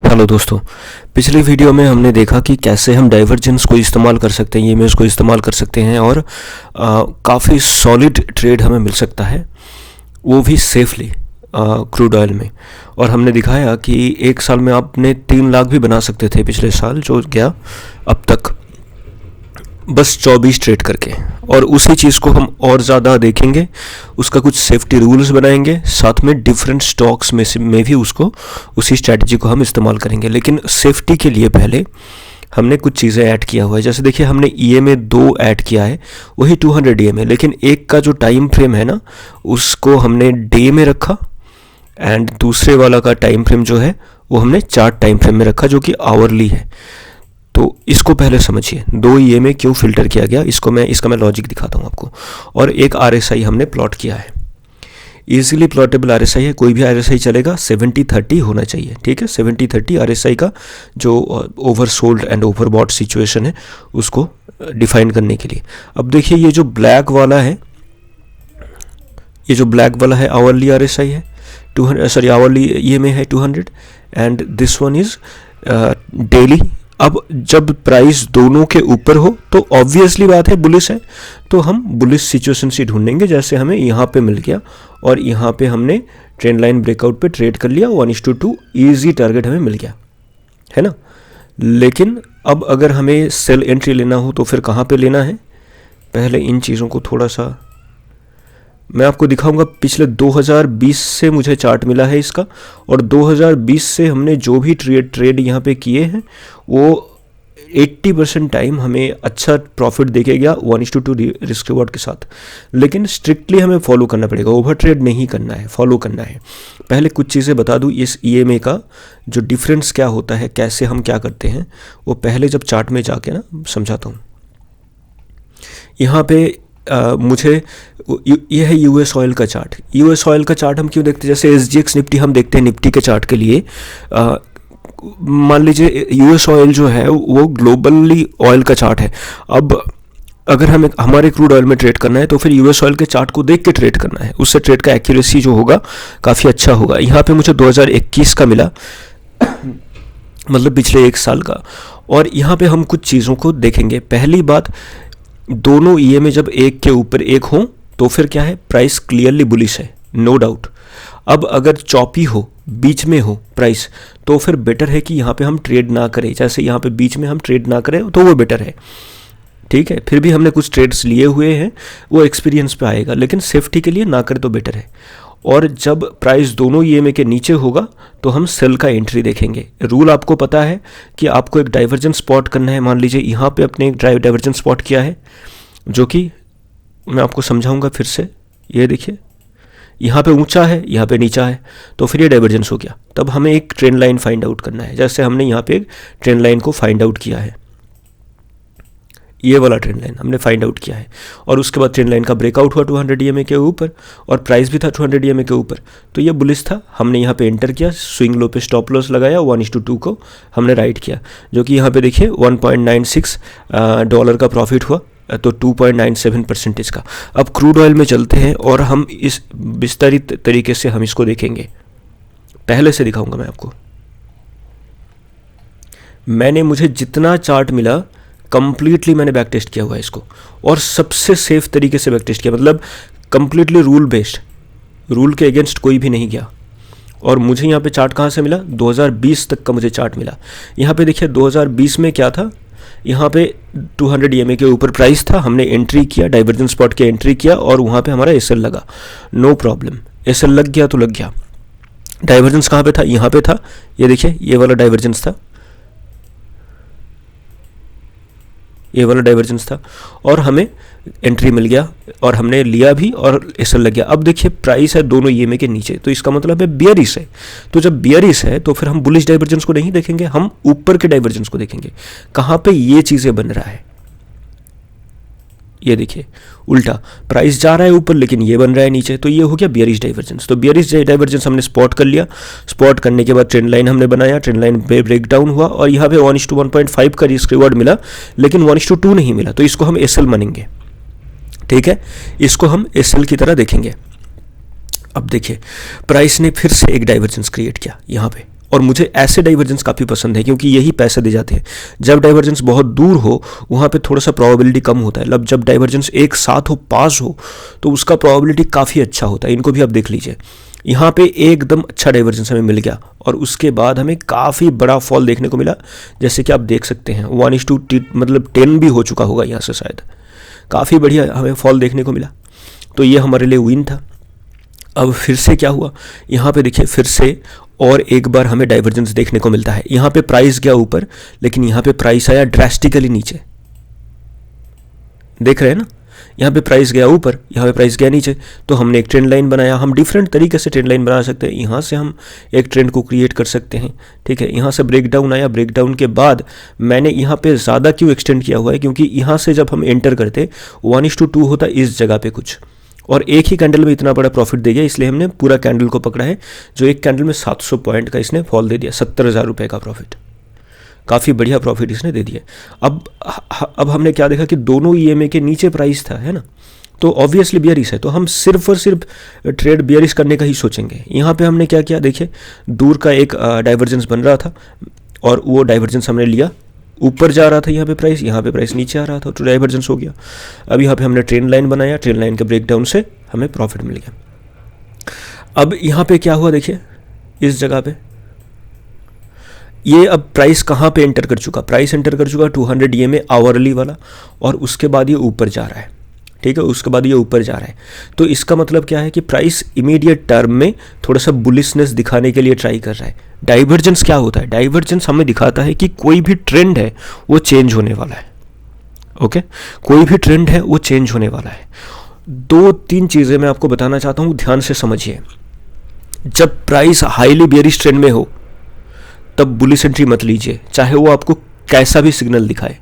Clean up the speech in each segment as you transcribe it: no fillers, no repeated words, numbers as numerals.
Hello दोस्तों, पिछली video में हमने देखा कि कैसे हम डाइवर्जेंस को इस्तेमाल कर सकते हैं, ईएमएस को इस्तेमाल कर सकते हैं और काफ़ी सॉलिड ट्रेड हमें मिल सकता है, वो भी सेफली क्रूड ऑयल में। और हमने दिखाया कि एक साल में आपने 3 लाख भी बना सकते थे पिछले साल, जो गया अब तक बस 24 ट्रेड करके। और उसी चीज़ को हम और ज़्यादा देखेंगे, उसका कुछ सेफ्टी रूल्स बनाएंगे, साथ में डिफरेंट स्टॉक्स में भी उसी स्ट्रैटेजी को हम इस्तेमाल करेंगे। लेकिन सेफ्टी के लिए पहले हमने कुछ चीज़ें ऐड किया हुआ है। जैसे देखिए, हमने ईएमए 2 ऐड किया है, वही 200 ईएमए, लेकिन एक का जो टाइम फ्रेम है ना, उसको हमने डे में रखा एंड दूसरे वाला का टाइम फ्रेम जो है वो हमने चार्ट टाइम फ्रेम में रखा, जो कि आवरली है। तो इसको पहले समझिए, 2 ईएमए क्यों फिल्टर किया गया, इसका मैं लॉजिक दिखाता हूँ आपको। और एक आरएसआई हमने प्लॉट किया है, इजीली प्लॉटेबल आरएसआई है, कोई भी आरएसआई चलेगा, 70-30 होना चाहिए। ठीक है, 70-30 आरएसआई का जो ओवरसोल्ड एंड ओवरबॉट सिचुएशन है उसको डिफाइन करने के लिए। अब देखिए, ये जो ब्लैक वाला है आवरली आरएसआई है, 200 आवरली ईएमए है 200 and this one is daily. अब जब प्राइस दोनों के ऊपर हो तो ऑब्वियसली बात है बुलिश है, तो हम बुलिश सिचुएशन से ढूंढेंगे। जैसे हमें यहाँ पे मिल गया और यहाँ पे हमने ट्रेंड लाइन ब्रेकआउट पे ट्रेड कर लिया, 1:2 ईजी टारगेट हमें मिल गया, है ना। लेकिन अब अगर हमें सेल एंट्री लेना हो तो फिर कहाँ पे लेना है, पहले इन चीज़ों को थोड़ा सा मैं आपको दिखाऊंगा। पिछले 2020 से मुझे चार्ट मिला है इसका, और 2020 से हमने जो भी ट्रेड यहाँ पे किए हैं वो 80% टाइम हमें अच्छा प्रॉफिट देके गया 1:2 रिस्क रिवॉर्ड के साथ। लेकिन स्ट्रिक्टली हमें फॉलो करना पड़ेगा, ओवर ट्रेड नहीं करना है, फॉलो करना है। पहले कुछ चीज़ें बता दूँ, इस ईएमए का जो डिफरेंस क्या होता है, कैसे हम क्या करते हैं, वो पहले जब चार्ट में जाके ना समझाता हूँ। यहाँ पे मुझे ये है यूएस ऑयल का चार्ट। यूएस ऑयल का चार्ट हम क्यों देखते हैं, जैसे एसजीएक्स निफ्टी हम देखते हैं निफ्टी के चार्ट के लिए। मान लीजिए यूएस ऑयल जो है वो ग्लोबली ऑयल का चार्ट है। अब अगर हमें हमारे क्रूड ऑयल में ट्रेड करना है तो फिर यूएस ऑयल के चार्ट को देख के ट्रेड करना है, उससे ट्रेड का एक्यूरेसी जो होगा काफ़ी अच्छा होगा। यहाँ पे मुझे 2021 का मिला मतलब पिछले 1 साल का। और यहाँ पे हम कुछ चीज़ों को देखेंगे। पहली बात, दोनों ईएमए जब एक के ऊपर एक हो तो फिर क्या है, प्राइस क्लियरली बुलिश है, नो डाउट। अब अगर चॉपी हो, बीच में हो प्राइस, तो फिर बेटर है कि यहाँ पे हम ट्रेड ना करें। जैसे यहाँ पे बीच में हम ट्रेड ना करें तो वो बेटर है, ठीक है। फिर भी हमने कुछ ट्रेड्स लिए हुए हैं, वो एक्सपीरियंस पे आएगा, लेकिन सेफ्टी के लिए ना करें तो बेटर है। और जब प्राइस दोनों ईएमए के नीचे होगा तो हम सेल का एंट्री देखेंगे। रूल आपको पता है कि आपको एक डाइवर्जेंस स्पॉट करना है। मान लीजिए यहाँ पे अपने एक डाइवर्जेंस स्पॉट किया है, जो कि मैं आपको समझाऊंगा फिर से। ये देखिए, यहाँ पे ऊंचा है, यहाँ पे नीचा है, तो फिर ये डाइवर्जेंस हो गया। तब हमें एक ट्रेंड लाइन फाइंड आउट करना है। जैसे हमने यहाँ पे एक ट्रेंड लाइन को फाइंड आउट किया है, ये वाला ट्रेंड लाइन हमने फाइंड आउट किया है। और उसके बाद ट्रेंड लाइन का ब्रेकआउट हुआ 200 ईएमए के ऊपर, और प्राइस भी था 200 ईएमए के ऊपर, तो ये बुलिश था। हमने यहाँ पे एंटर किया, स्विंग लो पे स्टॉप लॉस लगाया, 1:2 को हमने राइट किया, जो कि यहाँ पे देखिए $1.96 का प्रॉफिट हुआ, तो 2.97% का। अब क्रूड ऑयल में चलते हैं और हम इस विस्तारित तरीके से हम इसको देखेंगे। पहले से दिखाऊंगा मैं आपको। मुझे जितना चार्ट मिला कंप्लीटली मैंने बैक टेस्ट किया हुआ है इसको, और सबसे सेफ तरीके से बैक टेस्ट किया, मतलब कंप्लीटली रूल बेस्ड, रूल के अगेंस्ट कोई भी नहीं गया। और मुझे यहाँ पे चार्ट कहाँ से मिला, 2020 तक का मुझे चार्ट मिला। यहाँ पे देखिए 2020 में क्या था, यहाँ पे 200 ईएमए के ऊपर प्राइस था, हमने एंट्री किया, डाइवर्जेंस स्पॉट के एंट्री किया, और वहाँ पे हमारा एसएल लगा, नो प्रॉब्लम। एसएल लग गया तो लग गया। डाइवर्जेंस कहाँ पे था, यहाँ पे था, ये देखिए ये वाला डाइवर्जेंस था, ये वाला डाइवर्जेंस था, और हमें एंट्री मिल गया और हमने लिया भी और एसएल लग गया। अब देखिए प्राइस है दोनों ईएमए के नीचे, तो इसका मतलब है बियरिश है। तो जब बियरिश है तो फिर हम बुलिश डाइवर्जेंस को नहीं देखेंगे, हम ऊपर के डाइवर्जेंस को देखेंगे। कहाँ पे ये चीज़ें बन रहा है, ये देखिए उल्टा, प्राइस जा रहा है ऊपर लेकिन ये बन रहा है नीचे, तो ये हो गया बियरिश डाइवर्जेंस। तो बियरिश डाइवर्जेंस हमने स्पॉट कर लिया। स्पॉट करने के बाद ट्रेंड लाइन हमने बनाया, ट्रेंड लाइन पे ब्रेकडाउन हुआ, और यहाँ पे 1:1.5 का रिस्क रिवॉर्ड मिला, लेकिन 1:2 नहीं मिला, तो इसको हम एसएल मानेंगे, ठीक है। इसको हम एसएल की तरह देखेंगे। अब देखिए प्राइस ने फिर से एक डाइवर्जेंस क्रिएट किया यहाँ पे, और मुझे ऐसे डाइवर्जेंस काफ़ी पसंद है क्योंकि यही पैसे दे जाते हैं। जब डाइवर्जेंस बहुत दूर हो वहाँ पे थोड़ा सा प्रोबेबिलिटी कम होता है, जब डाइवर्जेंस एक साथ हो, पास हो, तो उसका प्रोबेबिलिटी काफ़ी अच्छा होता है। इनको भी आप देख लीजिए, यहाँ पे एकदम अच्छा डाइवर्जेंस हमें मिल गया और उसके बाद हमें काफ़ी बड़ा फॉल देखने को मिला। जैसे कि आप देख सकते हैं 1:10 मतलब 10 भी हो चुका होगा यहाँ से, शायद काफ़ी बढ़िया हमें फॉल देखने को मिला। तो ये हमारे लिए विन था। अब फिर से क्या हुआ, यहाँ पे देखिए फिर से और एक बार हमें डाइवर्जेंस देखने को मिलता है। यहाँ पे प्राइस गया ऊपर, लेकिन यहाँ पे प्राइस आया ड्रास्टिकली नीचे। देख रहे हैं ना, यहाँ पे प्राइस गया ऊपर, यहाँ पे प्राइस गया नीचे। तो हमने एक ट्रेंड लाइन बनाया। हम डिफरेंट तरीके से ट्रेंड लाइन बना सकते हैं। यहाँ से हम एक ट्रेंड को क्रिएट कर सकते हैं, ठीक है। यहाँ से ब्रेकडाउन आया, ब्रेकडाउन के बाद मैंने यहाँ पे ज़्यादा क्यों एक्सटेंड किया हुआ है, क्योंकि यहाँ से जब हम एंटर करते 1:2 होता इस जगह पे कुछ, और एक ही कैंडल में इतना बड़ा प्रॉफिट दे गया, इसलिए हमने पूरा कैंडल को पकड़ा है। जो एक कैंडल में 700 पॉइंट का इसने फॉल दे दिया, 70,000 रुपये का प्रॉफिट, काफ़ी बढ़िया प्रॉफिट इसने दे दिया। अब हमने क्या देखा कि दोनों ईएमए के नीचे प्राइस था, है ना, तो ऑब्वियसली बियरिश है, तो हम सिर्फ और सिर्फ ट्रेड बियरिश करने का ही सोचेंगे। यहाँ पे हमने क्या किया, देखिए दूर का एक डाइवर्जेंस बन रहा था और वो डाइवर्जेंस हमने लिया, ऊपर जा रहा था यहाँ पे प्राइस नीचे आ रहा था, तो डाइवर्जेंस हो गया। अब यहाँ पे हमने ट्रेंड लाइन बनाया, ट्रेंड लाइन के ब्रेकडाउन से हमें प्रॉफिट मिल गया। अब यहाँ पे क्या हुआ, देखिए इस जगह पे ये अब प्राइस कहाँ पे एंटर कर चुका, प्राइस एंटर कर चुका 200 EMA आवरली वाला, और उसके बाद ये ऊपर जा रहा है, ठीक है, उसके बाद ये ऊपर जा रहा है। तो इसका मतलब क्या है कि प्राइस इमीडिएट टर्म में थोड़ा सा बुलिशनेस दिखाने के लिए ट्राई कर रहा है। डाइवर्जेंस क्या होता है, डाइवर्जेंस हमें दिखाता है कि कोई भी ट्रेंड है वो चेंज होने वाला है। ओके, कोई भी ट्रेंड है वो चेंज होने वाला है। 2-3 चीज़ें मैं आपको बताना चाहता हूँ, ध्यान से समझिए। जब प्राइस हाईली बेयरिश ट्रेंड में हो तब बुलिश एंट्री मत लीजिए, चाहे वो आपको कैसा भी सिग्नल दिखाए।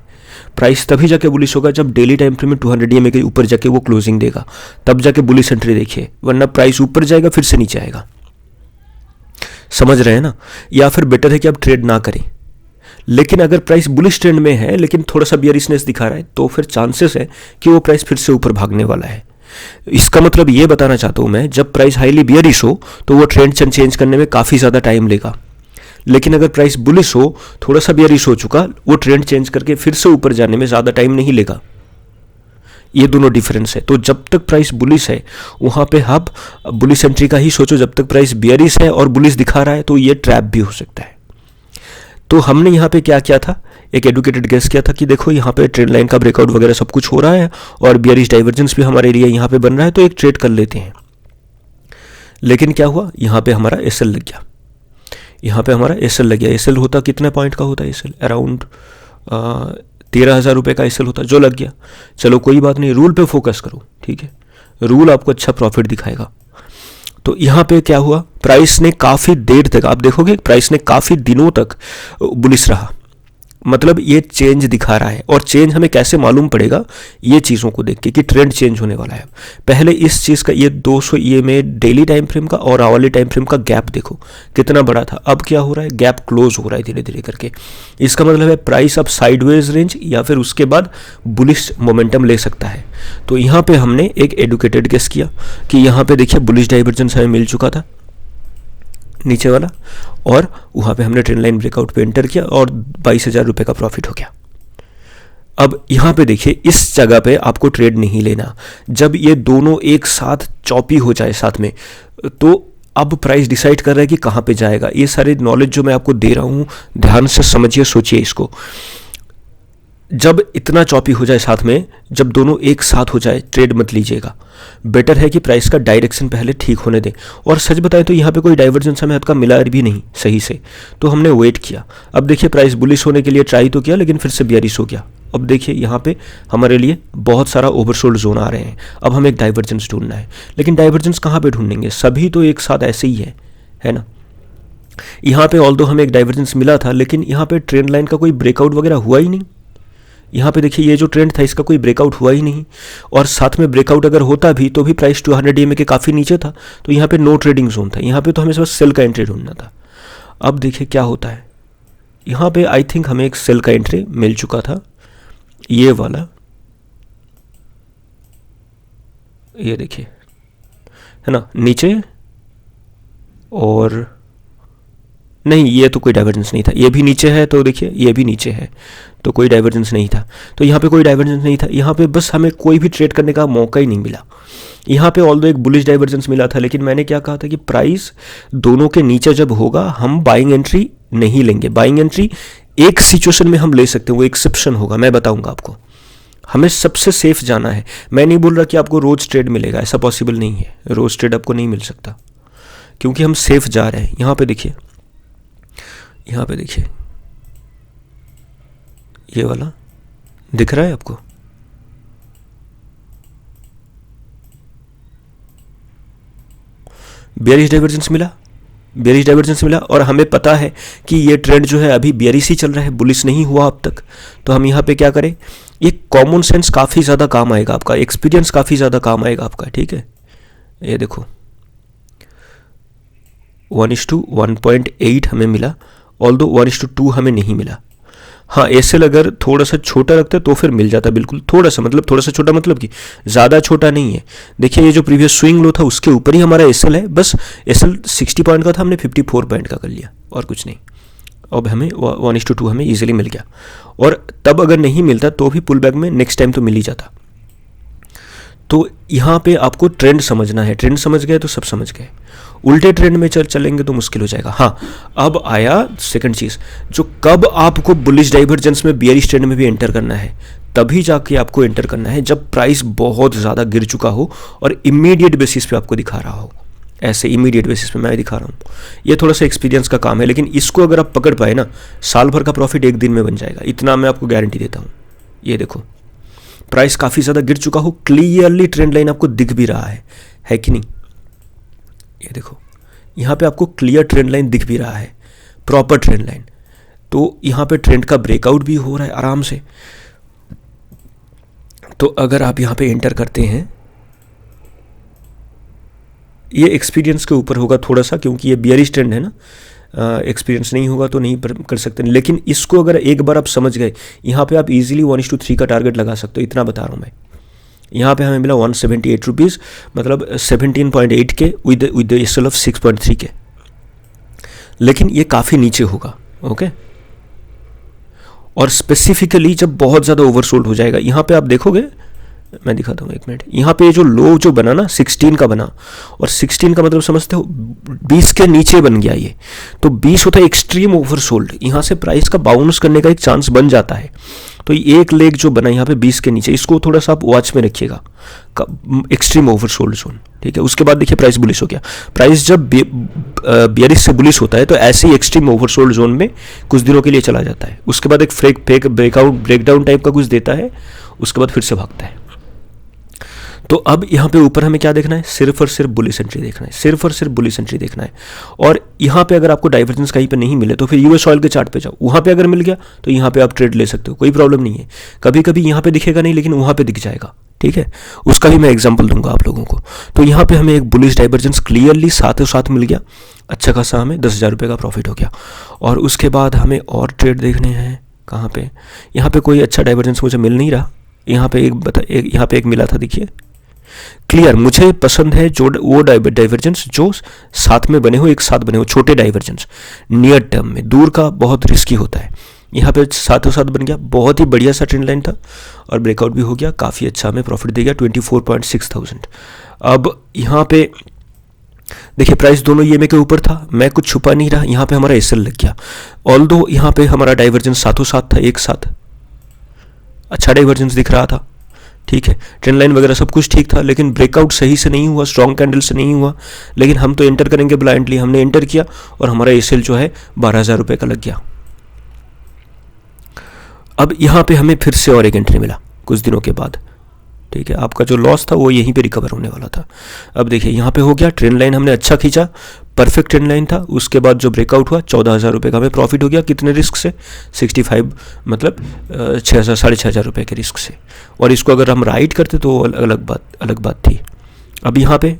प्राइस तभी जाके बुलिश होगा जब डेली टाइम फ्रेम में 200 EMA के ऊपर जाके वो क्लोजिंग देगा, तब जाके बुलिश एंट्री देखिए, वरना प्राइस ऊपर जाएगा फिर से नीचे आएगा। समझ रहे हैं ना, या फिर बेटर है कि आप ट्रेड ना करें। लेकिन अगर प्राइस बुलिश ट्रेंड में है लेकिन थोड़ा सा बियरिशनेस दिखा रहा है, तो फिर चांसेस है कि वो प्राइस फिर से ऊपर भागने वाला है। इसका मतलब ये बताना चाहता हूं मैं, जब प्राइस हाईली बियरिश हो तो वो ट्रेंड चेंज करने में काफ़ी ज़्यादा टाइम लेगा। लेकिन अगर प्राइस बुलिश हो, थोड़ा सा बियरिश हो चुका, वो ट्रेंड चेंज करके फिर से ऊपर जाने में ज़्यादा टाइम नहीं लेगा। ये दोनों डिफरेंस है। तो जब तक प्राइस बुलिश है वहाँ पे आप बुलिश एंट्री का ही सोचो, जब तक प्राइस बियरिश है और बुलिश दिखा रहा है तो ये ट्रैप भी हो सकता है। तो हमने यहाँ पे क्या किया था, एक एडुकेटेड गेस किया था कि देखो यहाँ पे ट्रेंड लाइन का ब्रेकआउट वगैरह सब कुछ हो रहा है और बियरिश डाइवर्जेंस भी हमारे लिए यहाँ पे बन रहा है, तो एक ट्रेड कर लेते हैं। लेकिन क्या हुआ, यहाँ पे हमारा एसएल लग गया, यहाँ पे हमारा एसएल लग गया। एसएल होता कितने पॉइंट का होता है, एसएल अराउंड 13,000 रुपये का एसएल होता, जो लग गया। चलो कोई बात नहीं, रूल पे फोकस करो, ठीक है, रूल आपको अच्छा प्रॉफिट दिखाएगा। तो यहाँ पे क्या हुआ, प्राइस ने काफ़ी देर तक, आप देखोगे प्राइस ने काफ़ी दिनों तक बुलिश रहा, मतलब ये चेंज दिखा रहा है। और चेंज हमें कैसे मालूम पड़ेगा, ये चीज़ों को देख के कि ट्रेंड चेंज होने वाला है। पहले इस चीज़ का, ये 200 EMA डेली टाइम फ्रेम का और आवरली टाइम फ्रेम का गैप देखो कितना बड़ा था। अब क्या हो रहा है, गैप क्लोज हो रहा है धीरे धीरे करके। इसका मतलब है प्राइस अब साइडवेज रेंज या फिर उसके बाद बुलिश मोमेंटम ले सकता है। तो यहाँ पे हमने एक एडुकेटेड गेस किया कि यहाँ पे देखिए बुलिश डाइवर्जेंस हमें मिल चुका था नीचे वाला, और वहाँ पे हमने ट्रेंड लाइन ब्रेकआउट पे एंटर किया और 22,000 रुपये का प्रॉफिट हो गया। अब यहाँ पे देखिए इस जगह पे आपको ट्रेड नहीं लेना। जब ये दोनों एक साथ चॉपी हो जाए साथ में, तो अब प्राइस डिसाइड कर रहा है कि कहाँ पे जाएगा। ये सारे नॉलेज जो मैं आपको दे रहा हूँ, ध्यान से समझिए, सोचिए इसको। जब इतना चॉपी हो जाए साथ में, जब दोनों एक साथ हो जाए, ट्रेड मत लीजिएगा। बेटर है कि प्राइस का डायरेक्शन पहले ठीक होने दें। और सच बताएं तो यहाँ पे कोई डाइवर्जेंस हमें का मिला भी नहीं सही से, तो हमने वेट किया। अब देखिए प्राइस बुलिश होने के लिए ट्राई तो किया, लेकिन फिर से बियरिश हो गया। अब देखिए यहाँ पे हमारे लिए बहुत सारा ओवरसोल्ड जोन आ रहे हैं। अब हमें एक डाइवर्जेंस ढूंढना है, लेकिन डाइवर्जेंस कहाँ पे ढूंढेंगे, सभी तो एक साथ ऐसे ही है ना। यहाँ पे ऑल्दो हमें एक डाइवर्जेंस मिला था, लेकिन यहाँ पे ट्रेंड लाइन का कोई ब्रेकआउट वगैरह हुआ ही नहीं। यहाँ पे देखिए ये जो ट्रेंड था इसका कोई ब्रेकआउट हुआ ही नहीं, और साथ में ब्रेकआउट अगर होता भी तो भी प्राइस 200 EMA के काफ़ी नीचे था, तो यहाँ पे नो ट्रेडिंग जोन था। यहाँ पे तो हमें बस सेल का एंट्री ढूंढना था। अब देखिए क्या होता है, यहाँ पे आई थिंक हमें एक सेल का एंट्री मिल चुका था, ये वाला, ये देखिए है ना नीचे, और नहीं, ये तो कोई डाइवर्जेंस नहीं था, ये भी नीचे है तो देखिए ये भी नीचे है, तो कोई डाइवर्जेंस नहीं था। तो यहाँ पे कोई डाइवर्जेंस नहीं था, यहाँ पे बस हमें कोई भी ट्रेड करने का मौका ही नहीं मिला। यहाँ पे ऑल्दो एक बुलिश डाइवर्जेंस मिला था, लेकिन मैंने क्या कहा था कि प्राइस दोनों के नीचे जब होगा हम बाइंग एंट्री नहीं लेंगे। बाइंग एंट्री एक सिचुएशन में हम ले सकते हैं, वो एक्सेप्शन होगा, मैं बताऊंगा आपको। हमें सबसे सेफ जाना है। मैं नहीं बोल रहा कि आपको रोज ट्रेड मिलेगा, ऐसा पॉसिबल नहीं है, रोज ट्रेड आपको नहीं मिल सकता, क्योंकि हम सेफ जा रहे हैं। यहाँ पे देखिए, यहाँ पे देखिए, ये वाला दिख रहा है आपको, बेयरिश डाइवर्जेंस मिला, बेयरिश डाइवर्जेंस मिला, और हमें पता है कि ये ट्रेंड जो है अभी बेयरिश ही चल रहा है, बुलिश नहीं हुआ अब तक। तो हम यहाँ पे क्या करें, ये कॉमन सेंस काफ़ी ज़्यादा काम आएगा आपका, एक्सपीरियंस काफ़ी ज़्यादा काम आएगा आपका, ठीक है। ये देखो 1:1.8 हमें मिला, ऑल्दो 1:2 हमें नहीं मिला। हाँ, एसएल अगर थोड़ा सा छोटा रखते तो फिर मिल जाता, बिल्कुल थोड़ा सा, मतलब थोड़ा सा छोटा मतलब कि ज़्यादा छोटा नहीं है। देखिए ये जो प्रीवियस स्विंग लो था उसके ऊपर ही हमारा एसएल है, बस एसएल 60 पॉइंट का था, हमने 54 पॉइंट का कर लिया और कुछ नहीं। अब हमें 1:2 हमें ईजिली मिल गया, और तब अगर नहीं मिलता तो भी पुल बैक में नेक्स्ट टाइम तो मिल ही जाता। तो यहाँ पे आपको ट्रेंड समझना है, ट्रेंड समझ गए तो सब समझ गए। उल्टे ट्रेंड में चलेंगे तो मुश्किल हो जाएगा। हाँ, अब आया सेकंड चीज़, जो कब आपको बुलिश डाइवर्जेंस में बियरिश ट्रेंड में भी एंटर करना है, तभी जाके आपको एंटर करना है जब प्राइस बहुत ज़्यादा गिर चुका हो और इमीडिएट बेसिस पे आपको दिखा रहा हो। ऐसे इमीडिएट बेसिस पे मैं दिखा रहा हूँ, ये थोड़ा सा एक्सपीरियंस का काम है, लेकिन इसको अगर आप पकड़ पाए ना, साल भर का प्रॉफिट एक दिन में बन जाएगा, इतना मैं आपको गारंटी देता हूँ। ये देखो प्राइस काफ़ी ज़्यादा गिर चुका हो, क्लियरली ट्रेंड लाइन आपको दिख भी रहा है कि नहीं। ये देखो यहाँ पे आपको क्लियर ट्रेंड लाइन दिख भी रहा है, प्रॉपर ट्रेंड लाइन। तो यहाँ पे ट्रेंड का ब्रेकआउट भी हो रहा है आराम से। तो अगर आप यहाँ पे एंटर करते हैं, ये एक्सपीरियंस के ऊपर होगा थोड़ा सा, क्योंकि ये बियरिश ट्रेंड है ना, एक्सपीरियंस नहीं होगा तो नहीं कर सकते। लेकिन इसको अगर एक बार आप समझ गए, यहाँ पे आप इजीली 1:3 का टारगेट लगा सकते हो, इतना बता रहा हूँ मैं। यहाँ पे हमें मिला 178 रुपीज़, मतलब 17.8 के विद एसएल ऑफ 6.3 के, लेकिन ये काफ़ी नीचे होगा। ओके, और स्पेसिफिकली जब बहुत ज़्यादा ओवरसोल्ड हो जाएगा, यहाँ पे आप देखोगे, मैं दिखाता हूँ एक मिनट। यहाँ पे जो लो जो बना ना 16 का बना, और 16 का मतलब समझते हो 20 के नीचे बन गया ये, तो 20 होता है एक्सट्रीम ओवरसोल्ड, यहाँ से प्राइस का बाउंस करने का एक चांस बन जाता है। तो एक लेग जो बना यहाँ पे 20 के नीचे, इसको थोड़ा सा आप वॉच में रखिएगा, एक्सट्रीम ओवरसोल्ड जोन, ठीक है। उसके बाद देखिए प्राइस बुलिश हो गया। प्राइस जब बियरिश से बुलिश होता है तो ऐसे ही एक्सट्रीम ओवरसोल्ड जोन में कुछ दिनों के लिए चला जाता है, उसके बाद एक ब्रेकडाउन टाइप का कुछ देता है, उसके बाद फिर से भागता है। तो अब यहाँ पे ऊपर हमें क्या देखना है, सिर्फ और सिर्फ बुलिश एंट्री देखना है, सिर्फ और सिर्फ बुलिश एंट्री देखना है। और यहाँ पे अगर आपको डाइवर्जेंस कहीं पे नहीं मिले तो फिर यूएस ऑयल के चार्ट पे जाओ, वहाँ पे अगर मिल गया तो यहाँ पे आप ट्रेड ले सकते हो, कोई प्रॉब्लम नहीं है। कभी कभी यहाँ पे दिखेगा नहीं, लेकिन वहाँ पे दिख जाएगा, ठीक है। उसका भी मैं एग्जाम्पल दूंगा आप लोगों को। तो यहाँ पे हमें एक बुलिश डाइवर्जेंस क्लियरली साथों साथ मिल गया, अच्छा खासा हमें 10,000 रुपये का प्रॉफिट हो गया। और उसके बाद हमें और ट्रेड देखने हैं, कहाँ पे, यहाँ पे कोई अच्छा डाइवर्जेंस मुझे मिल नहीं रहा। यहाँ पे यहाँ पे एक मिला था, देखिए क्लियर। मुझे पसंद है जो वो डाइवर्जेंस जो साथ में बने हो, एक साथ बने हो, छोटे डाइवर्जेंस नियर टर्म में, दूर का बहुत रिस्की होता है। यहाँ पे साथों साथ बन गया, बहुत ही बढ़िया सा ट्रेंड लाइन था और ब्रेकआउट भी हो गया, काफ़ी अच्छा हमें प्रॉफिट दे गया 24.6 थाउजेंड। अब यहाँ पे देखिए प्राइस दोनों ईएमए के ऊपर था, मैं कुछ छुपा नहीं रहा, यहाँ पे हमारा एसएल लग गया। ऑल्दो यहाँ पे हमारा डाइवर्जेंस साथों साथ था, एक साथ अच्छा डाइवर्जेंस दिख रहा था, ठीक है। ट्रेंड लाइन वगैरह सब कुछ ठीक था, लेकिन ब्रेकआउट सही से नहीं हुआ, स्ट्रॉन्ग कैंडल से नहीं हुआ। लेकिन हम तो एंटर करेंगे ब्लाइंडली, हमने एंटर किया और हमारा एसएल जो है 12,000 रुपये का लग गया। अब यहाँ पे हमें फिर से और एक एंट्री मिला कुछ दिनों के बाद, ठीक है। आपका जो लॉस था वो यहीं पे रिकवर होने वाला था। अब देखिए यहाँ पे हो गया, ट्रेंड लाइन हमने अच्छा खींचा, परफेक्ट ट्रेंड लाइन था। उसके बाद जो ब्रेकआउट हुआ 14,000 रुपये का हमें प्रॉफिट हो गया। कितने रिस्क से, 65 मतलब 6,000 साढ़े 6,000 रुपये के रिस्क से। और इसको अगर हम राइट करते तो अलग बात थी। अब यहाँ पे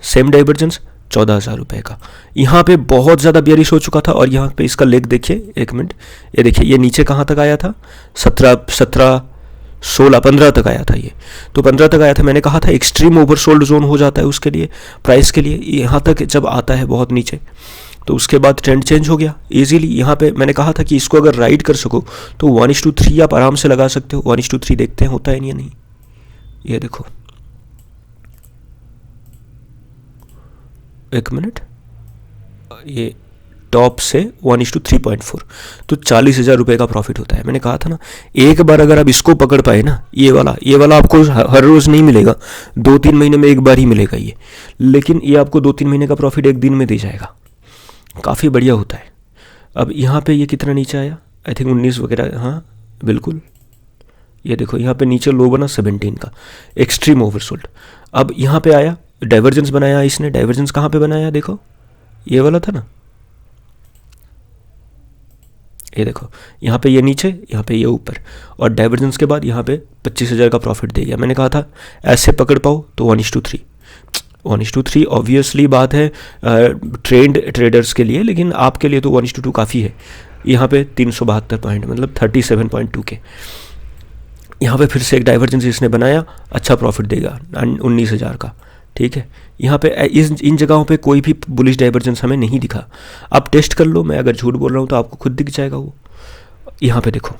सेम डाइवर्जेंस 14,000 रुपये का, यहाँ पे बहुत ज़्यादा बियरिश हो चुका था। और यहाँ पे इसका लेग देखिए, एक मिनट, ये देखिए ये नीचे कहाँ तक आया था, 17, 16, 15 तक आया था ये। तो 15 तक आया था, मैंने कहा था एक्सट्रीम ओवरसोल्ड जोन हो जाता है उसके लिए, प्राइस के लिए। यहाँ तक जब आता है बहुत नीचे तो उसके बाद ट्रेंड चेंज हो गया इजीली। यहाँ पे मैंने कहा था कि इसको अगर राइड कर सको तो 1:3 आप आराम से लगा सकते हो। 1:3 देखते हैं होता है या नहीं। ये देखो, एक मिनट, ये टॉप से 1:3.4, तो 40,000 रुपये का प्रॉफिट होता है। मैंने कहा था ना, एक बार अगर आप इसको पकड़ पाए ना, ये वाला आपको हर रोज़ नहीं मिलेगा, 2-3 महीने में एक बार ही मिलेगा ये, लेकिन ये आपको 2-3 महीने का प्रॉफिट एक दिन में दे जाएगा। काफ़ी बढ़िया होता है। अब यहाँ पे ये कितना नीचे आया, आई थिंक 19 वगैरह, हाँ बिल्कुल। ये देखो यहाँ पे नीचे लो बना 17 का, एक्सट्रीम ओवरसोल्ड। अब यहाँ पे आया, डाइवर्जेंस बनाया इसने। डाइवर्जेंस कहाँ पे बनाया, देखो ये वाला था ना, ये देखो यहाँ पे ये नीचे, यहाँ पे ये ऊपर, और डाइवर्जेंस के बाद यहाँ पे 25,000 का प्रॉफिट दे गया। मैंने कहा था ऐसे पकड़ पाओ तो 1:3, 1:3 ऑब्वियसली बात है ट्रेडर्स के लिए, लेकिन आपके लिए तो 1:2 काफ़ी है। यहाँ पे 372 पॉइंट, मतलब 37.2 के। यहाँ पे फिर से एक डाइवर्जेंस इसने बनाया, अच्छा प्रॉफिट देगा 19,000 का, ठीक है। यहाँ पे इन जगहों पे कोई भी बुलिश डाइवर्जेंस हमें नहीं दिखा। आप टेस्ट कर लो, मैं अगर झूठ बोल रहा हूँ तो आपको खुद दिख जाएगा वो। यहाँ पे देखो,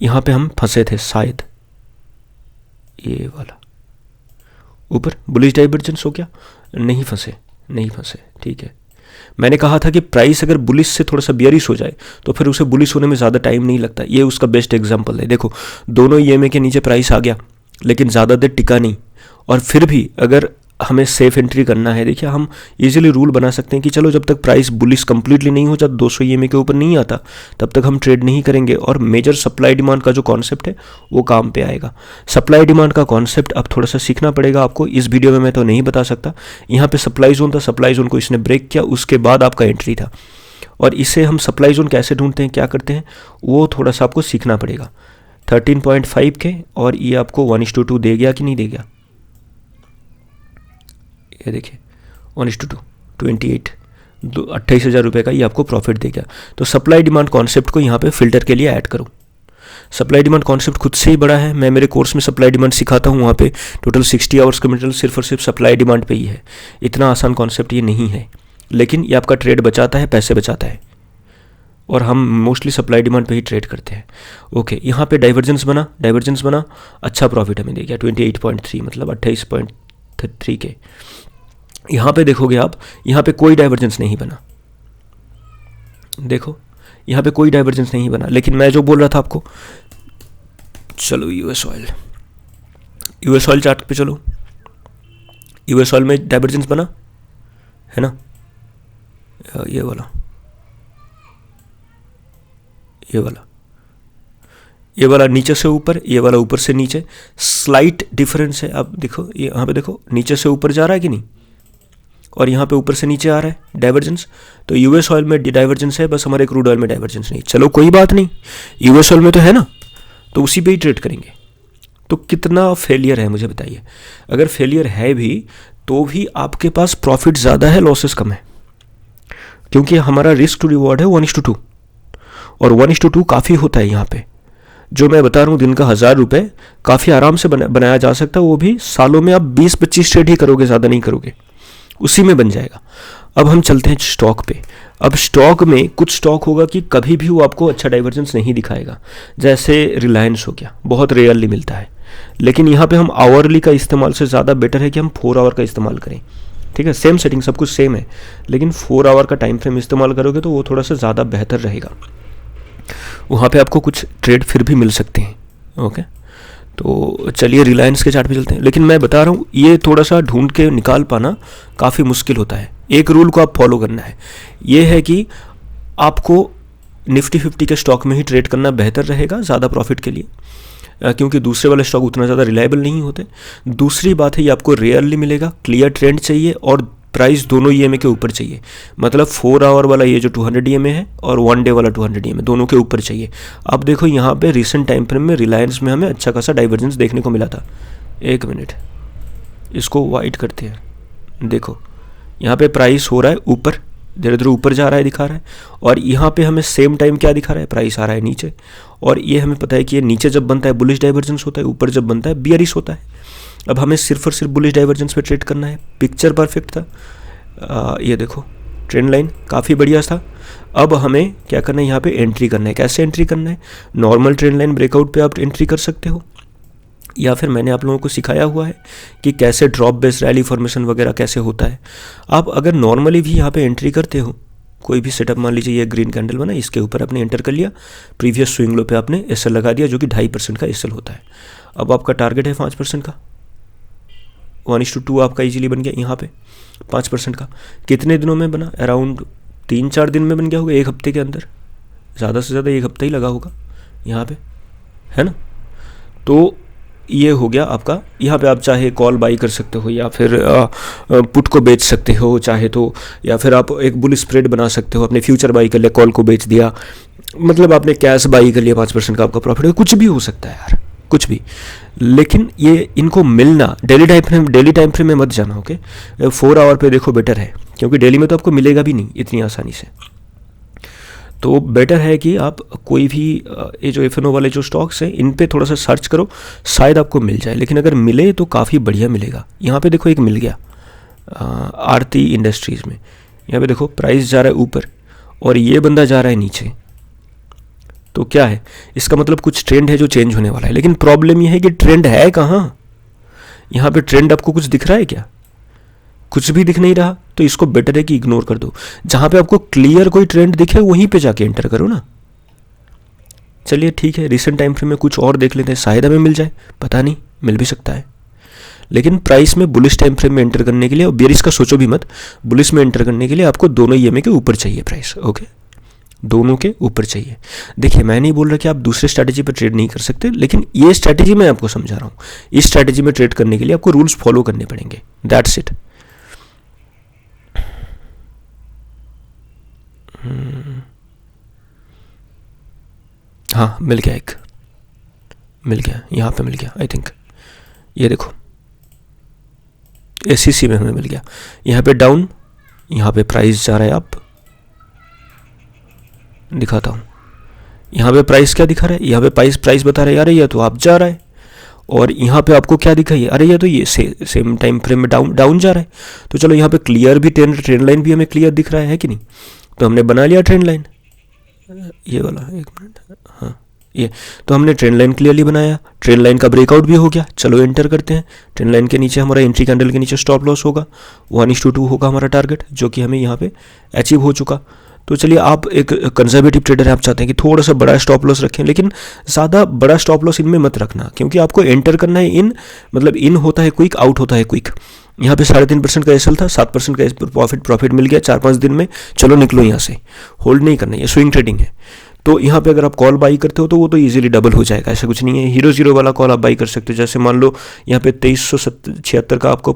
यहाँ पे हम फंसे थे शायद, ये वाला ऊपर बुलिश डाइवर्जेंस हो गया, नहीं फंसे, ठीक है। मैंने कहा था कि प्राइस अगर बुलिश से थोड़ा सा बियरिश हो जाए तो फिर उसे बुलिश होने में ज़्यादा टाइम नहीं लगता। ये उसका बेस्ट एग्जांपल है। देखो दोनों ईएमए के नीचे प्राइस आ गया, लेकिन ज़्यादा देर टिका नहीं, और फिर भी अगर हमें सेफ एंट्री करना है, देखिए हम इजीली रूल बना सकते हैं कि चलो जब तक प्राइस बुलिश कंप्लीटली नहीं हो जाता, 200 ईएमए के ऊपर नहीं आता, तब तक हम ट्रेड नहीं करेंगे। और मेजर सप्लाई डिमांड का जो कॉन्सेप्ट है वो काम पे आएगा। सप्लाई डिमांड का कॉन्सेप्ट अब थोड़ा सा सीखना पड़ेगा आपको, इस वीडियो में मैं तो नहीं बता सकता। यहाँ पे सप्लाई जोन था, सप्लाई जोन को इसने ब्रेक किया, उसके बाद आपका एंट्री था, और इसे हम सप्लाई जोन कैसे ढूंढते हैं, क्या करते हैं, वो थोड़ा सा आपको सीखना पड़ेगा। 13.5 के, और ये आपको 1:2 दे गया कि नहीं दे गया, ये देखिए 1:2, 28,000 रुपये का ये आपको प्रॉफिट देगा। तो सप्लाई डिमांड कॉन्सेप्ट को यहाँ पे फिल्टर के लिए ऐड करो। सप्लाई डिमांड कॉन्सेप्ट खुद से ही बड़ा है, मैं मेरे कोर्स में सप्लाई डिमांड सिखाता हूँ, वहाँ पे टोटल 60 आवर्स का मटेरियल सिर्फ और सिर्फ सप्लाई डिमांड पे ही है। इतना आसान कॉन्सेप्ट ये नहीं है, लेकिन ये आपका ट्रेड बचाता है, पैसे बचाता है, और हम मोस्टली सप्लाई डिमांड पे ही ट्रेड करते हैं। ओके, यहाँ पे डाइवर्जेंस बना, अच्छा प्रॉफिट हमें दे गया 28.3, मतलब 28.3 के। यहाँ पे देखोगे आप, यहाँ पे कोई डाइवर्जेंस नहीं बना, देखो यहाँ पे कोई डाइवर्जेंस नहीं बना, लेकिन मैं जो बोल रहा था आपको, चलो यूएस ऑयल चार्ट पे चलो। यूएस ऑयल में डाइवर्जेंस बना है ना, ये वाला नीचे से ऊपर, ये वाला ऊपर से नीचे, स्लाइट डिफरेंस है। अब देखो यहाँ पे देखो, नीचे से ऊपर जा रहा है कि नहीं, और यहाँ पे ऊपर से नीचे आ रहा है डाइवर्जेंस। तो यूएस ऑयल में डाइवर्जेंस है, बस हमारे क्रूड ऑयल में डाइवर्जेंस नहीं। चलो कोई बात नहीं, यूएस ऑयल में तो है ना, तो उसी पे ही ट्रेड करेंगे। तो कितना फेलियर है मुझे बताइए। अगर फेलियर है भी तो भी आपके पास प्रॉफिट ज़्यादा है, लॉसेस कम है, क्योंकि हमारा रिस्क टू रिवॉर्ड है 1:2, और 1:2 काफ़ी होता है। यहाँ पे जो मैं बता रहा हूँ, दिन का 1,000 रुपये काफ़ी आराम से बनाया जा सकता है, वो भी सालों में आप 20-25 ट्रेड ही करोगे, ज़्यादा नहीं करोगे, उसी में बन जाएगा। अब हम चलते हैं स्टॉक पे। अब स्टॉक में कुछ स्टॉक होगा कि कभी भी वो आपको अच्छा डाइवर्जेंस नहीं दिखाएगा, जैसे रिलायंस हो गया, बहुत रेयरली मिलता है। लेकिन यहाँ पे हम आवरली का इस्तेमाल से ज़्यादा बेटर है कि हम 4 आवर का इस्तेमाल करें, ठीक है। सेम सेटिंग, सब कुछ सेम है, लेकिन 4 आवर का टाइम फ्रेम इस्तेमाल करोगे तो वो थोड़ा सा ज़्यादा बेहतर रहेगा। वहाँ पे आपको कुछ ट्रेड फिर भी मिल सकते हैं। ओके, तो चलिए रिलायंस के चार्ट पे चलते हैं। लेकिन मैं बता रहा हूँ, ये थोड़ा सा ढूंढ के निकाल पाना काफ़ी मुश्किल होता है। एक रूल को आप फॉलो करना है, ये है कि आपको निफ्टी 50 के स्टॉक में ही ट्रेड करना बेहतर रहेगा ज़्यादा प्रॉफिट के लिए, क्योंकि दूसरे वाले स्टॉक उतना ज़्यादा रिलायबल नहीं होते। दूसरी बात है, ये आपको रेयरली मिलेगा, क्लियर ट्रेंड चाहिए, और प्राइस दोनों ईएमए के ऊपर चाहिए। मतलब 4 आवर वाला ये जो 200 ईएमए है और 1 डे वाला 200 ईएमए, दोनों के ऊपर चाहिए। अब देखो यहाँ पे रिसेंट टाइम फ्रेम में रिलायंस में हमें अच्छा खासा डाइवर्जेंस देखने को मिला था। एक मिनट, इसको वाइट करते हैं। देखो यहाँ पे प्राइस हो रहा है ऊपर, धीरे धीरे ऊपर जा रहा है, दिखा रहा है, और यहाँ पे हमें सेम टाइम क्या दिखा रहा है, प्राइस आ रहा है नीचे। और ये हमें पता है कि ये नीचे जब बनता है बुलिश डाइवर्जेंस होता है, ऊपर जब बनता है बियरिश होता है। अब हमें सिर्फ और सिर्फ बुलिश डाइवर्जेंस पे ट्रेड करना है। पिक्चर परफेक्ट था। ये देखो ट्रेंड लाइन काफ़ी बढ़िया था। अब हमें क्या करना है, यहाँ पे एंट्री करना है। कैसे एंट्री करना है, नॉर्मल ट्रेंड लाइन ब्रेकआउट पे आप एंट्री कर सकते हो, या फिर मैंने आप लोगों को सिखाया हुआ है कि कैसे ड्रॉप बेस्ड रैली फॉर्मेशन वगैरह कैसे होता है। आप अगर नॉर्मली भी यहाँ पे एंट्री करते हो, कोई भी सेटअप, मान लीजिए ये ग्रीन कैंडल बना, इसके ऊपर आपने एंटर कर लिया, प्रीवियस स्विंग लो पे आपने एसएल लगा दिया जो कि 2.5% का एसएल होता है। अब आपका टारगेट है 5% का, 1:2 आपका इजीली बन गया यहाँ पे 5% का। कितने दिनों में बना, अराउंड 3-4 दिन में बन गया होगा, 1 हफ्ते के अंदर, ज़्यादा से ज़्यादा 1 हफ्ता ही लगा होगा यहाँ पे, है ना। तो ये हो गया आपका। यहाँ पे आप चाहे कॉल बाई कर सकते हो या फिर पुट को बेच सकते हो चाहे तो, या फिर आप एक बुल स्प्रेड बना सकते हो, अपने फ्यूचर बाई कर लिया, कॉल को बेच दिया, मतलब आपने कैश बाई कर लिया, 5% का आपका प्रॉफिट है। कुछ भी हो सकता है यार, कुछ भी। लेकिन ये इनको मिलना डेली टाइम फ्रेम में मत जाना, ओके। 4 आवर पे देखो बेटर है, क्योंकि डेली में तो आपको मिलेगा भी नहीं इतनी आसानी से। तो बेटर है कि आप कोई भी ये जो एफएनओ वाले जो स्टॉक्स हैं इन पे थोड़ा सा सर्च करो, शायद आपको मिल जाए। लेकिन अगर मिले तो काफ़ी बढ़िया मिलेगा। यहाँ पे देखो एक मिल गया, आरती इंडस्ट्रीज़ में। यहाँ पे देखो प्राइस जा रहा है ऊपर और ये बंदा जा रहा है नीचे, तो क्या है, इसका मतलब कुछ ट्रेंड है जो चेंज होने वाला है। लेकिन प्रॉब्लम यह है कि ट्रेंड है कहाँ, यहाँ पे ट्रेंड आपको कुछ दिख रहा है क्या, कुछ भी दिख नहीं रहा। तो इसको बेटर है कि इग्नोर कर दो। जहाँ पे आपको क्लियर कोई ट्रेंड दिखे वहीं पे जाके एंटर करो ना। चलिए ठीक है, रिसेंट टाइम फ्रेम में कुछ और देख लेते हैं, शायद हमें मिल जाए, पता नहीं, मिल भी सकता है। लेकिन प्राइस में बुलिश टाइम फ्रेम में एंटर करने के लिए, और बेरिश का सोचो भी मत, बुलिश में एंटर करने के लिए आपको दोनों ईएमए के ऊपर चाहिए प्राइस, ओके, दोनों के ऊपर चाहिए। देखिए मैं नहीं बोल रहा कि आप दूसरे स्ट्रैटेजी पर ट्रेड नहीं कर सकते, लेकिन ये स्ट्रैटेजी मैं आपको समझा रहा हूँ। इस स्ट्रैटेजी में ट्रेड करने के लिए आपको रूल्स फॉलो करने पड़ेंगे, दैट्स इट। हाँ मिल गया, एक मिल गया, यहाँ पे मिल गया आई थिंक। ये देखो एसीसी में हमें मिल गया, यहाँ पे डाउन, यहाँ पे प्राइस जा रहा है, आप दिखाता हूँ। यहाँ पे प्राइस क्या दिखा रहा है, यहाँ पे प्राइस बता रहा है यार ये तो आप जा रहा है, और यहाँ पे आपको क्या दिखा है, अरे ये तो ये सेम टाइम फ्रेम में डाउन जा रहा है। तो चलो यहाँ पे क्लियर भी ट्रेंड लाइन भी हमें क्लियर दिख रहा है कि नहीं, तो हमने बना लिया ट्रेंड लाइन, ये वाला, एक मिनट, हाँ ये, तो हमने ट्रेंड लाइन क्लियरली बनाया, ट्रेंड लाइन का ब्रेकआउट भी हो गया। चलो एंटर करते हैं। ट्रेंड लाइन के नीचे हमारा एंट्री कैंडल के नीचे स्टॉप लॉस होगा, 1:2 होगा हमारा टारगेट, जो कि हमें यहाँ पे अचीव हो चुका। तो चलिए, आप एक कंजर्वेटिव ट्रेडर है, आप चाहते हैं कि थोड़ा सा बड़ा स्टॉप लॉस रखें, लेकिन ज़्यादा बड़ा स्टॉप लॉस इनमें मत रखना, क्योंकि आपको एंटर करना है इन, मतलब इन होता है क्विक, आउट होता है क्विक। यहाँ पे 3.5% का एसएल था, 7% का प्रॉफिट मिल गया 4-5 दिन में, चलो निकलो यहाँ से, होल्ड नहीं करना, ये स्विंग ट्रेडिंग है। तो यहाँ पे अगर आप कॉल बाई करते हो तो वो तो इजीली डबल हो जाएगा, ऐसा कुछ नहीं है। हीरो जीरो वाला कॉल आप बाई कर सकते हो, जैसे मान लो यहाँ पे 2376 का आपको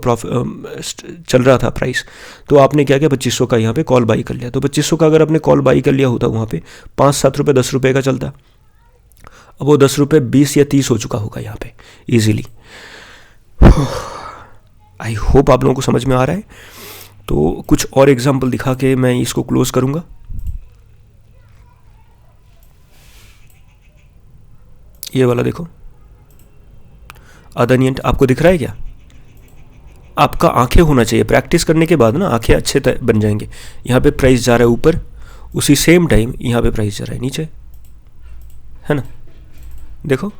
चल रहा था प्राइस, तो आपने क्या किया, 2500 का यहाँ पे कॉल बाई कर लिया। तो 2500 का अगर आपने कॉल बाई कर लिया होता वहाँ पे 5-7 रुपये 10 रुपये का चलता, अब वो 10 रुपये 20 या 30 हो चुका होगा यहाँ पे ईजिली। आई होप आप लोगों को समझ में आ रहा है। तो कुछ और एग्जाम्पल दिखा के मैं इसको क्लोज करूँगा। ये वाला देखो, अदनियंट आपको दिख रहा है क्या? आपका आंखें होना चाहिए, प्रैक्टिस करने के बाद ना आंखें अच्छे बन जाएंगे। यहाँ पे प्राइस जा रहा है ऊपर, उसी सेम टाइम यहाँ पे प्राइस जा रहा है नीचे, है ना, देखो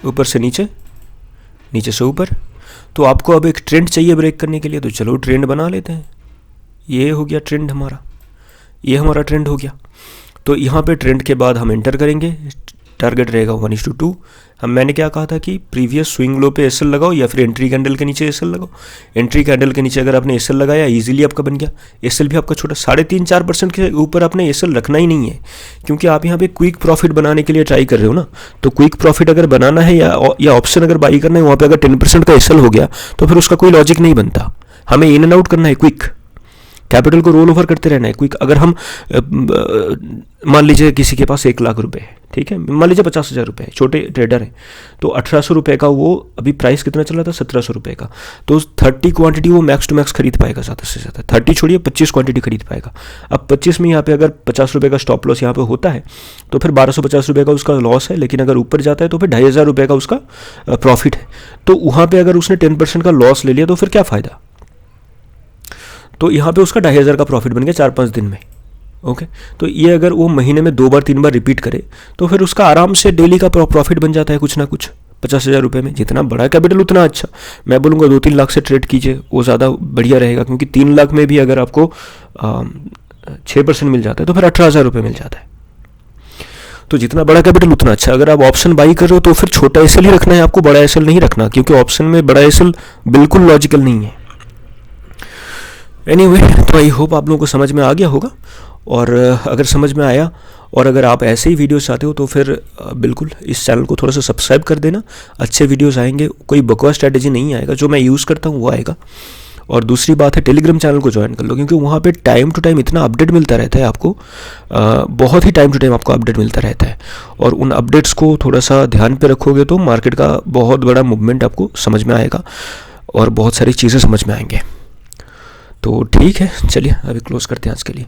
ऊपर से नीचे, नीचे से ऊपर। तो आपको अब एक ट्रेंड चाहिए ब्रेक करने के लिए, तो चलो ट्रेंड बना लेते हैं। ये हो गया ट्रेंड हमारा, ये हमारा ट्रेंड हो गया। तो यहाँ पे ट्रेंड के बाद हम एंटर करेंगे, टारगेट रहेगा 1:2। मैंने क्या कहा था कि प्रीवियस स्विंग लो पे एसएल लगाओ या फिर एंट्री कैंडल के नीचे एसएल लगाओ। एंट्री कैंडल के नीचे अगर आपने एसएल लगाया, इजीली आपका बन गया। एसएल भी आपका छोटा, 3.5-4% के ऊपर आपने एसएल रखना ही नहीं है, क्योंकि आप यहाँ पे क्विक प्रॉफिट बनाने के लिए ट्राई कर रहे हो ना। तो क्विक प्रॉफिट अगर बनाना है या ऑप्शन अगर बाई करना है, वहाँ पर अगर 10% का एसएल हो गया तो फिर उसका कोई लॉजिक नहीं बनता। हमें इन एंड आउट करना है, क्विक कैपिटल को रोल ओवर करते रहना है क्विक। अगर हम मान लीजिए किसी के पास 1 लाख रुपए है, ठीक है, मान लीजिए 50,000 रुपये है, छोटे ट्रेडर है, तो 1800 रुपये का वो अभी प्राइस कितना चल रहा था, 1700 रुपये का। तो 30 क्वांटिटी वो मैक्स टू मैक्स खरीद पाएगा, ज़्यादा से ज़्यादा 30 छोड़िए 25 क्वांटिटी खरीद पाएगा। अब 25 में यहाँ पे अगर 50 रुपये का स्टॉप लॉस यहाँ पे होता है तो फिर 1250 रुपये का उसका लॉस है, लेकिन अगर ऊपर जाता है तो फिर 2500 रुपये का उसका प्रॉफिट है। तो वहाँ पर अगर उसने 10% का लॉस ले लिया तो फिर क्या फ़ायदा। तो यहाँ पे उसका 2,500 का प्रॉफिट बन गया 4-5 दिन में। ओके, तो ये अगर वो महीने में 2 बार 3 बार रिपीट करे तो फिर उसका आराम से डेली का प्रॉफिट बन जाता है कुछ ना कुछ 50,000 रुपये में। जितना बड़ा कैपिटल उतना अच्छा। मैं बोलूँगा 2-3 लाख से ट्रेड कीजिए, वो ज़्यादा बढ़िया रहेगा, क्योंकि 3 लाख में भी अगर आपको 6% मिल जाता है तो फिर 18,000 रुपये मिल जाता है। तो जितना बड़ा कैपिटल उतना अच्छा। अगर आप ऑप्शन बाई कर रहे हो तो फिर छोटा एसएल ही रखना है आपको, बड़ा एसएल नहीं रखना, क्योंकि ऑप्शन में बड़ा एसएल बिल्कुल लॉजिकल नहीं है। एनीवे, तो आई होप आप लोगों को समझ में आ गया होगा। और अगर समझ में आया और अगर आप ऐसे ही वीडियोस चाहते हो तो फिर बिल्कुल इस चैनल को थोड़ा सा सब्सक्राइब कर देना। अच्छे वीडियोस आएंगे, कोई बकवास स्ट्रैटेजी नहीं आएगा, जो मैं यूज़ करता हूँ वो आएगा। और दूसरी बात है, टेलीग्राम चैनल को ज्वाइन कर लो, क्योंकि वहाँ पे टाइम टू टाइम इतना अपडेट मिलता रहता है आपको, बहुत ही टाइम टू टाइम आपको अपडेट मिलता रहता है। और उन अपडेट्स को थोड़ा सा ध्यान पे रखोगे तो मार्केट का बहुत बड़ा मूवमेंट आपको समझ में आएगा और बहुत सारी चीज़ें समझ में आएंगे। तो ठीक है, चलिए अभी क्लोज करते हैं आज के लिए।